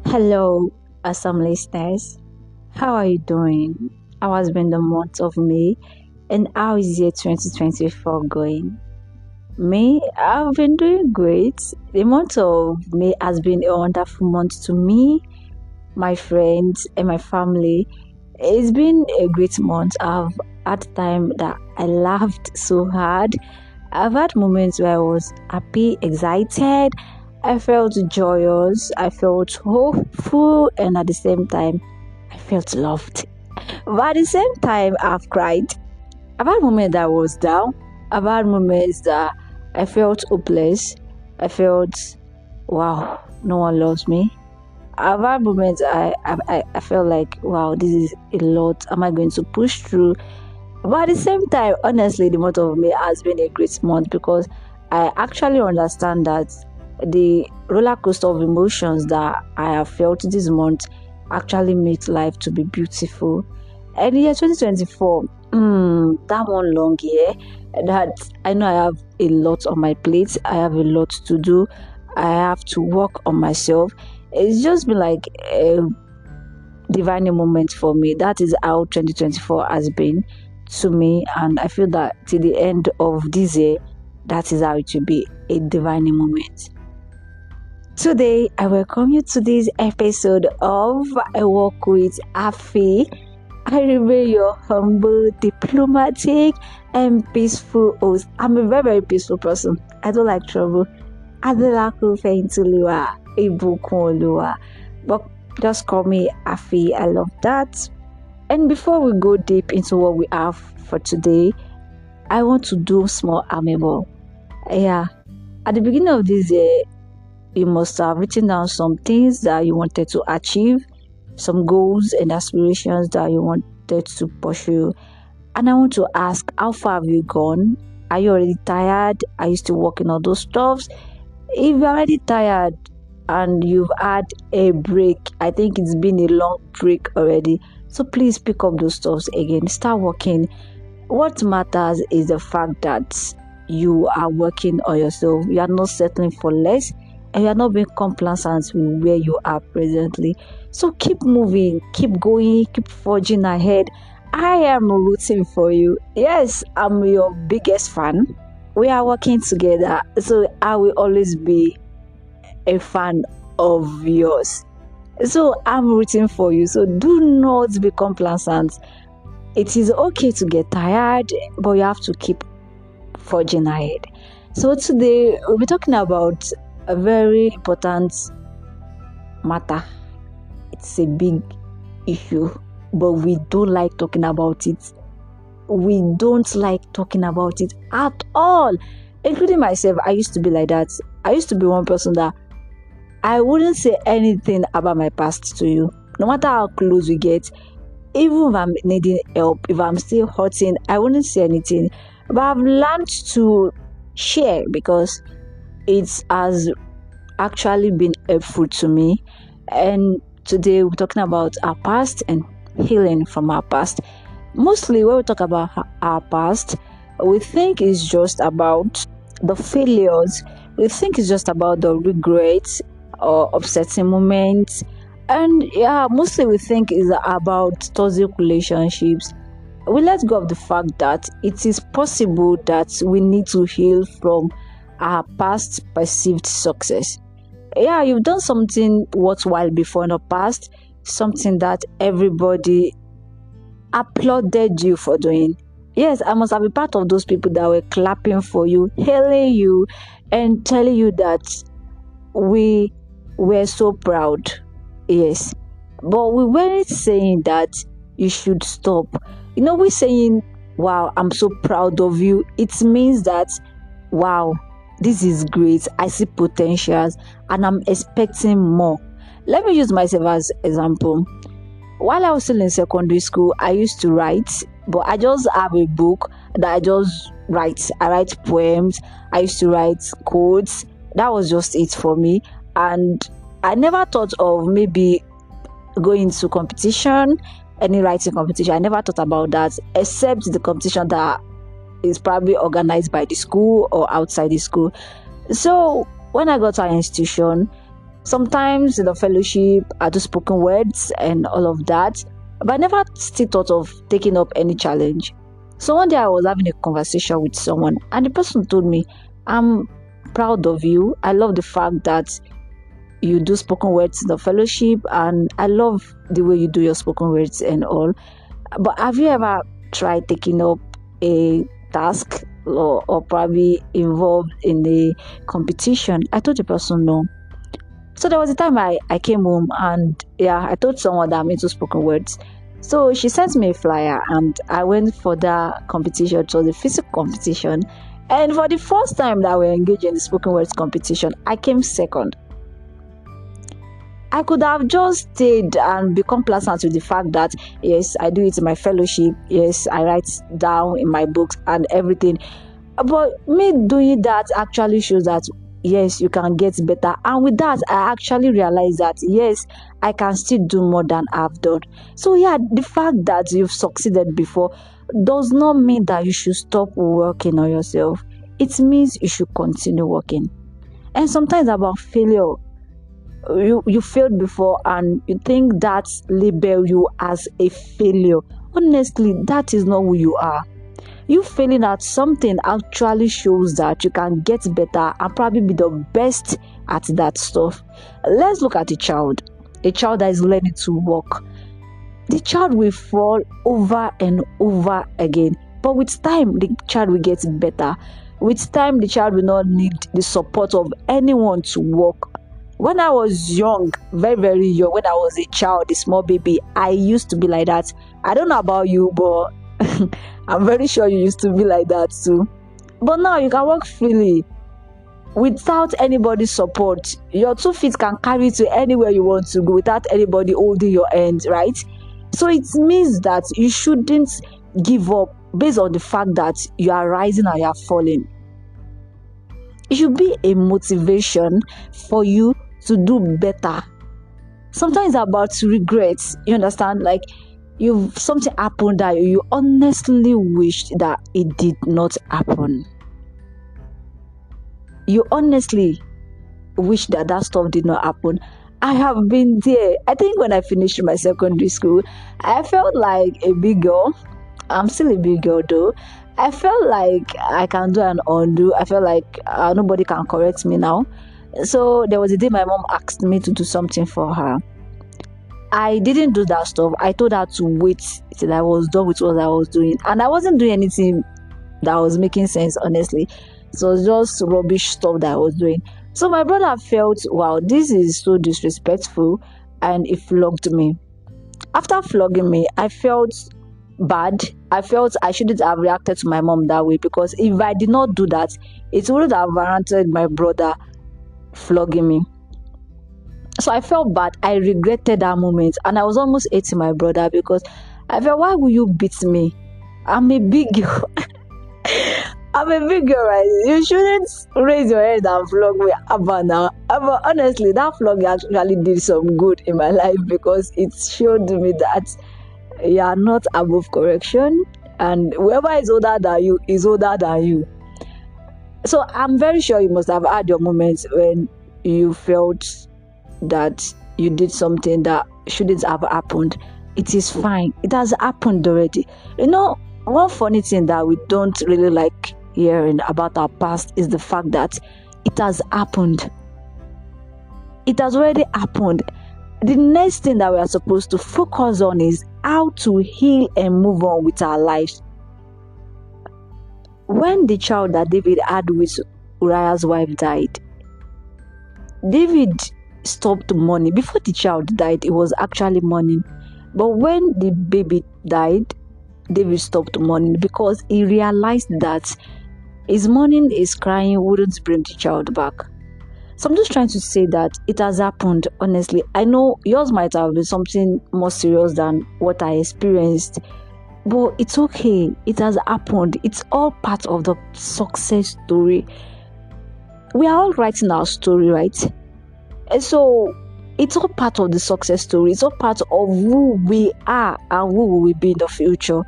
Hello, awesome listeners. How are you doing? How has been the month of May? And how is year 2024 going? Me, I've been doing great. The month of May has been a wonderful month to me, my friends, and my family. It's been a great month. I've had time that I laughed so hard. I've had moments where I was happy, excited. I felt joyous, I felt hopeful, and at the same time, I felt loved. But at the same time, I've cried. I've had moments that I was down. I've had moments that I felt hopeless. I felt, wow, no one loves me. I've had moments I felt like, wow, this is a lot. Am I going to push through? But at the same time, honestly, the month of May has been a great month because I actually understand that the roller coaster of emotions that I have felt this month actually makes life to be beautiful. And year 2024, that one long year, that I know I have a lot on my plate. I have a lot to do. I have to work on myself. It's just been like a divine moment for me. That is how 2024 has been to me, and I feel that till the end of this year, that is how it will be a divine moment. Today, I welcome you to this episode of I Walk with A.F.I. I remain your humble, diplomatic, and peaceful host. I'm a very, very peaceful person. I don't like trouble. Adelaku Feintuliwa, Ibukunoluwa. But just call me A.F.I. I love that. And before we go deep into what we have for today, I want to do small amiable. Yeah, at the beginning of this year, you must have written down some things that you wanted to achieve, some goals and aspirations that you wanted to pursue. And I want to ask, how far have you gone? Are you already tired? Are you still working on those stuffs? If you're already tired and you've had a break, I think it's been a long break already. So please pick up those stuffs again. Start working. What matters is the fact that you are working on yourself. You are not settling for less, and you are not being complacent with where you are presently. So keep moving, keep going, keep forging ahead. I am rooting for you. Yes, I'm your biggest fan. We are working together, so I will always be a fan of yours. So I'm rooting for you. So do not be complacent. It is okay to get tired, but you have to keep forging ahead. So today we'll be talking about a very important matter. It's a big issue, but we don't like talking about it. We don't like talking about it at all, including myself. I used to be like that. I used to be one person that I wouldn't say anything about my past to you, no matter how close we get. Even if I'm needing help, if I'm still hurting, I wouldn't say anything. But I've learned to share because it has actually been helpful to me. And today we're talking about our past and healing from our past. Mostly when we talk about our past, we think it's just about the failures. We think it's just about the regrets or upsetting moments. And yeah, mostly we think it's about toxic relationships. We let go of the fact that it is possible that we need to heal from our past perceived success. Yeah, you've done something worthwhile before in the past, something that everybody applauded you for doing. Yes, I must have been part of those people that were clapping for you, hailing you, and telling you that we were so proud. Yes, but we weren't saying that you should stop. We're saying, wow, I'm so proud of you. It means that, wow, this is great. I see potentials and I'm expecting more. Let me use myself as example. While I was still in secondary school, I used to write, but I just have a book that I just write. I write poems. I used to write quotes. That was just it for me. And I never thought of maybe going to competition, any writing competition. I never thought about that, except the competition that is probably organized by the school or outside the school. So when I got to our institution, sometimes in the fellowship, I do spoken words and all of that, but I never still thought of taking up any challenge. So one day I was having a conversation with someone, and the person told me, I'm proud of you. I love the fact that you do spoken words in the fellowship, and I love the way you do your spoken words and all. But have you ever tried taking up a task or probably involved in a competition? I told the person no. So there was a time I came home, and I told someone that I'm into spoken words. So she sent me a flyer, and I went for that competition. It was a physical competition. And for the first time that we engaged in the spoken words competition, I came second. I could have just stayed and become pleasant with the fact that, yes, I do it in my fellowship. Yes, I write down in my books and everything. But me doing that actually shows that, yes, you can get better. And with that, I actually realized that, yes, I can still do more than I've done. So the fact that you've succeeded before does not mean that you should stop working on yourself. It means you should continue working. And sometimes about failure, you failed before and you think that label you as a failure. Honestly, that is not who you are. You failing at something actually shows that you can get better and probably be the best at that stuff. Let's look at a child that is learning to walk. The child will fall over and over again, but with time the child will get better. With time the child will not need the support of anyone to walk. When I was young, very, very young, when I was a child, a small baby, I used to be like that. I don't know about you, but I'm very sure you used to be like that too. But now you can walk freely without anybody's support. Your 2 feet can carry you to anywhere you want to go without anybody holding your hand, right? So it means that you shouldn't give up based on the fact that you are rising and you are falling. It should be a motivation for you to do better. Sometimes it's about regrets. You understand? Like something happened that you honestly wished that it did not happen. You honestly wish that stuff did not happen. I have been there. I think when I finished my secondary school, I felt like a big girl. I'm still a big girl though. I felt like I can do an undo. I felt like nobody can correct me now. So there was a day my mom asked me to do something for her. I didn't do that stuff. I told her to wait till I was done with what I was doing. And I wasn't doing anything that was making sense, honestly. So it was just rubbish stuff that I was doing. So my brother felt, wow, this is so disrespectful, and he flogged me. After flogging me, I felt bad. I felt I shouldn't have reacted to my mom that way, because if I did not do that, it would have warranted my brother flogging me. So I felt bad. I regretted that moment, and I was almost hating my brother because I felt, why will you beat me? I'm a big girl. I'm a big girl, right? You shouldn't raise your head and flog me about now. But honestly, that flog actually did some good in my life, because it showed me that you are not above correction, and whoever is older than you is older than you. So I'm very sure you must have had your moments when you felt that you did something that shouldn't have happened. It is fine. It has happened already. You know, one funny thing that we don't really like hearing about our past is the fact that it has happened. It has already happened. The next thing that we are supposed to focus on is how to heal and move on with our lives. When the child that David had with Uriah's wife died, David stopped mourning. Before the child died, it was actually mourning. But when the baby died, David stopped mourning, because he realized that his mourning, his crying wouldn't bring the child back. So I'm just trying to say that it has happened, honestly. I know yours might have been something more serious than what I experienced, but it's okay. It has happened. It's all part of the success story. We are all writing our story, right? And so it's all part of the success story. It's all part of who we are and who we will be in the future.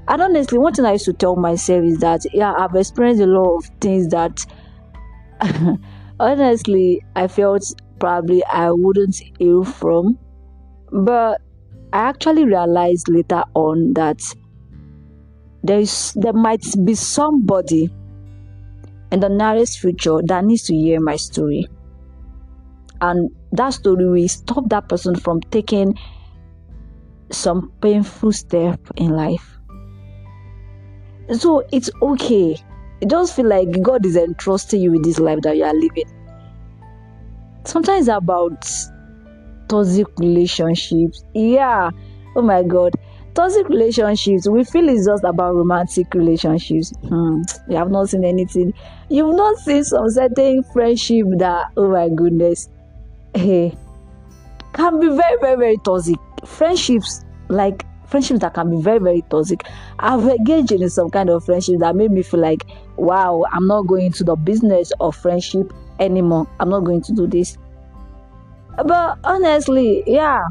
And honestly, one thing I used to tell myself is that I've experienced a lot of things that Honestly, I felt probably I wouldn't heal from, but I actually realized later on that there might be somebody in the nearest future that needs to hear my story. And that story will stop that person from taking some painful step in life. So it's okay. It does feel like God is entrusting you with this life that you are living. Sometimes about toxic relationships. Yeah. Oh my God. Toxic relationships. We feel it's just about romantic relationships. You have not seen anything. You've not seen some certain friendship that, oh my goodness, hey, can be very, very, very toxic. Friendships that can be very, very toxic. I've engaged in some kind of friendship that made me feel like, wow, I'm not going into the business of friendship anymore. I'm not going to do this. But honestly, yeah,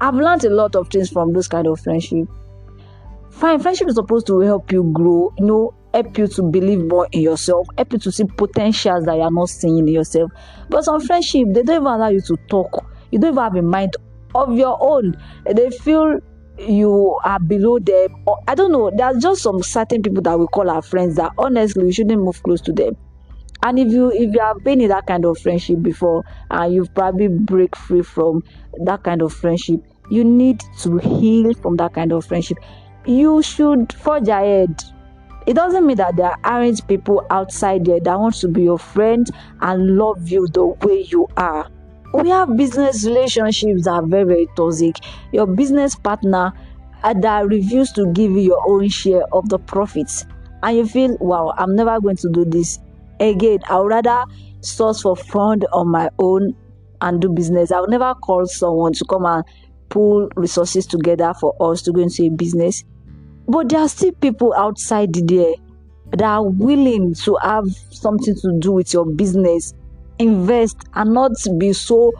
I've learned a lot of things from those kind of friendship. Fine, friendship is supposed to help you grow, help you to believe more in yourself, help you to see potentials that you are not seeing in yourself. But some friendship, they don't even allow you to talk. You don't even have a mind of your own. They feel you are below them. Or, I don't know. There are just some certain people that we call our friends that honestly we shouldn't move close to them. And if you have been in that kind of friendship before and you've probably break free from that kind of friendship, you need to heal from that kind of friendship. You should forge ahead. It doesn't mean that there aren't people outside there that want to be your friend and love you the way you are. We have business relationships that are very, very toxic. Your business partner that refuses to give you your own share of the profits, and you feel, wow, I'm never going to do this again. I would rather source for fund on my own and do business. I will never call someone to come and pull resources together for us to go into a business. But there are still people outside there that are willing to have something to do with your business, invest, and not be so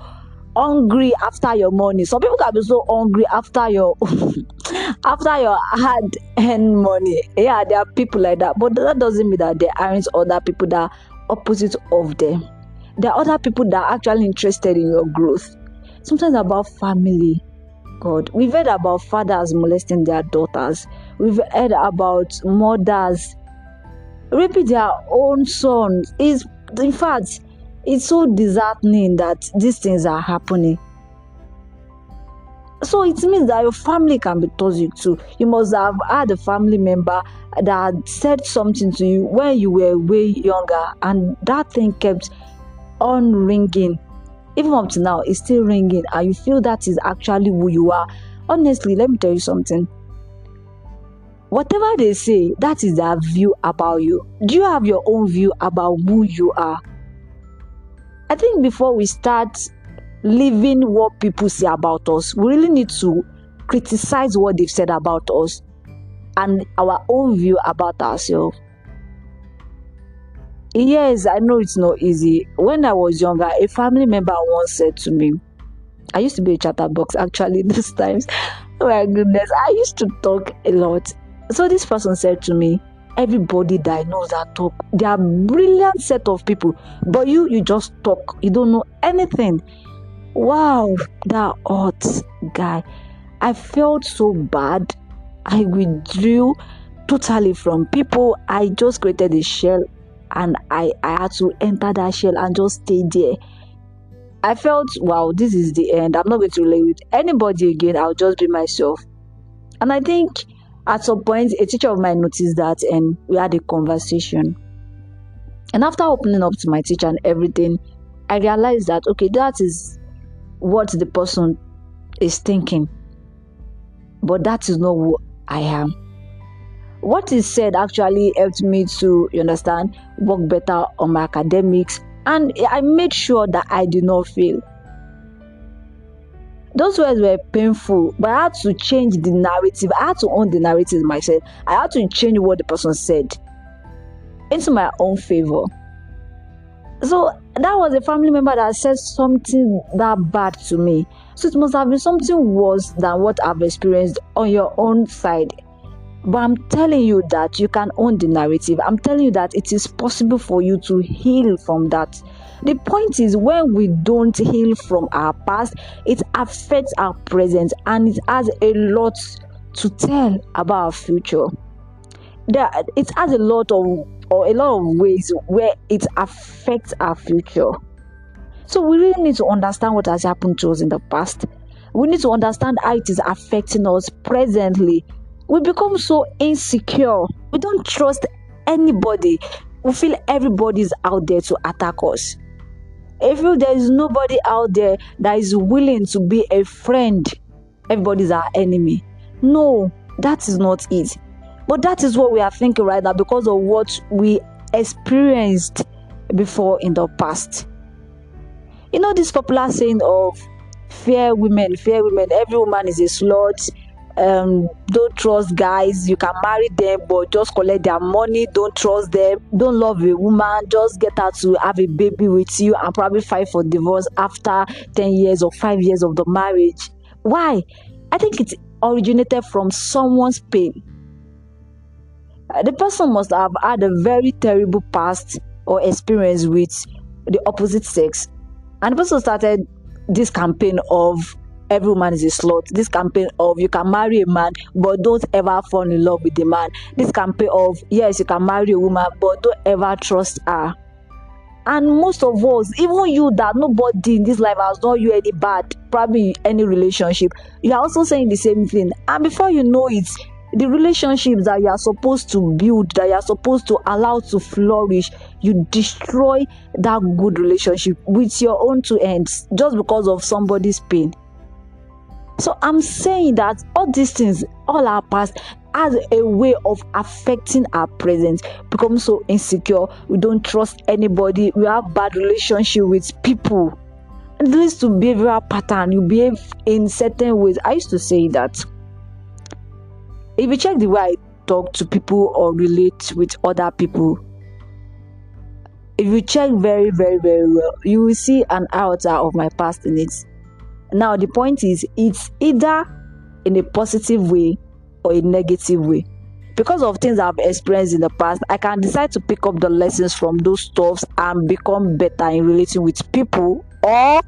hungry after your money. Some people can be so hungry after your after your hard earned money. Yeah, there are people like that, but that doesn't mean that there aren't other people that are opposite of them. There are other people that are actually interested in your growth. Sometimes about family. God, we've heard about fathers molesting their daughters. We've heard about mothers raping their own sons. In fact, it's so disheartening that these things are happening. So it means that your family can be toxic too. You must have had a family member that said something to you when you were way younger, and that thing kept on ringing. Even up to now, it's still ringing, and you feel that is actually who you are. Honestly, let me tell you something. Whatever they say, that is their view about you. Do you have your own view about who you are? I think before we start living what people say about us, we really need to criticize what they've said about us and our own view about ourselves. Yes, I know it's not easy. When I was younger, a family member once said to me, I used to be a chatterbox actually those times. Oh my goodness, I used to talk a lot. So this person said to me, everybody that I know that talk, they are brilliant set of people, but you just talk. You don't know anything. Wow, that hot guy. I felt so bad. I withdrew totally from people. I just created a shell and I had to enter that shell and just stay there. I felt, wow, this is the end. I'm not going to relate with anybody again. I'll just be myself. And I think at some point, a teacher of mine noticed that and we had a conversation. And after opening up to my teacher and everything, I realized that, okay, that is what the person is thinking. But that is not who I am. What is said actually helped me to, you understand, work better on my academics. And I made sure that I did not fail. Those words were painful, but I had to change the narrative. I had to own the narrative myself. I had to change what the person said into my own favor. So that was a family member that said something that bad to me. So it must have been something worse than what I've experienced on your own side. But I'm telling you that you can own the narrative. I'm telling you that it is possible for you to heal from that. The point is, when we don't heal from our past, it affects our present and it has a lot to tell about our future. It has a lot of ways where it affects our future. So we really need to understand what has happened to us in the past. We need to understand how it is affecting us presently. We become so insecure. We don't trust anybody. We feel everybody is out there to attack us. I feel there is nobody out there that is willing to be a friend. Everybody is our enemy. No, that is not it. But that is what we are thinking right now because of what we experienced before in the past. You know this popular saying of fear women, every woman is a slut. Don't trust guys, you can marry them but just collect their money. Don't trust them. Don't love a woman, just get her to have a baby with you and probably fight for divorce after 10 years or 5 years of the marriage. Why? I think it originated from someone's pain. The person must have had a very terrible past or experience with the opposite sex, and the person started this campaign of every woman is a slut, this campaign of you can marry a man but don't ever fall in love with the man, this campaign of yes you can marry a woman but don't ever trust her. And most of us, even you that nobody in this life has done you any bad, probably any relationship, you are also saying the same thing, and before you know it, the relationships that you are supposed to build, that you are supposed to allow to flourish, you destroy that good relationship with your own two ends just because of somebody's pain. So I'm saying that all these things, all our past, has a way of affecting our present. Become so insecure, we don't trust anybody, we have bad relationship with people. It leads to behavioral pattern. You behave in certain ways. I used to say that if you check the way I talk to people or relate with other people, if you check very, very, very well, you will see an iota of my past in it. Now, the point is, it's either in a positive way or a negative way. Because of things I've experienced in the past, I can decide to pick up the lessons from those stuffs and become better in relating with people, or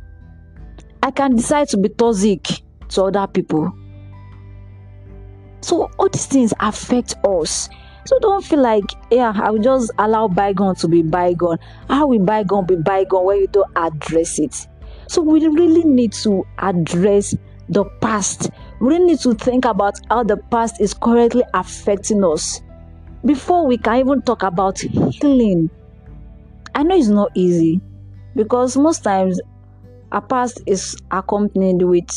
I can decide to be toxic to other people. So all these things affect us. So don't feel like, yeah, I will just allow bygone to be bygone. How will bygone be bygone when you don't address it? So we really need to address the past. We really need to think about how the past is currently affecting us before we can even talk about healing. I know it's not easy because most times our past is accompanied with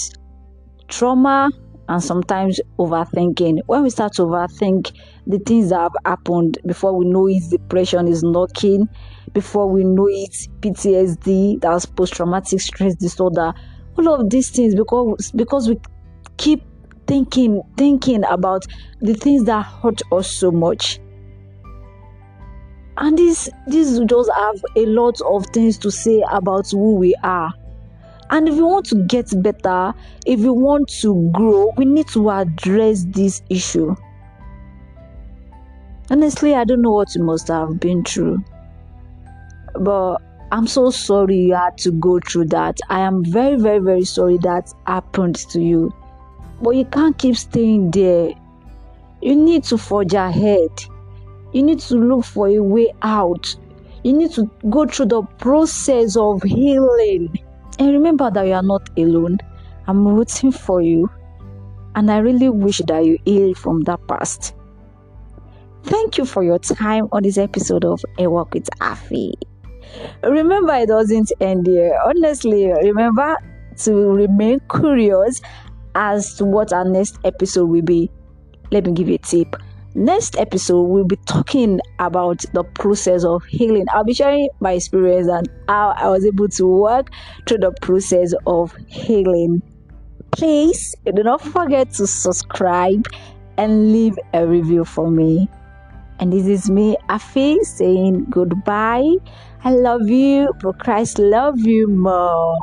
trauma and sometimes overthinking. When we start to overthink the things that have happened, before we know it, depression is knocking. Before we know it, PTSD, that's post-traumatic stress disorder. All of these things because we keep thinking about the things that hurt us so much. And this does have a lot of things to say about who we are. And if you want to get better, if you want to grow, we need to address this issue. Honestly, I don't know what you must have been through, but I'm so sorry you had to go through that. I am very, very, very sorry that happened to you. But you can't keep staying there. You need to forge ahead. You need to look for a way out. You need to go through the process of healing. And remember that you are not alone. I'm rooting for you. And I really wish that you heal from that past. Thank you for your time on this episode of A Walk with A.F.I. Remember, it doesn't end here. Honestly, remember to remain curious as to what our next episode will be. Let me give you a tip. Next episode, we'll be talking about the process of healing. I'll be sharing my experience and how I was able to work through the process of healing. Please do not forget to subscribe and leave a review for me. And this is me, A.F.I, saying goodbye. I love you, but Christ love you more.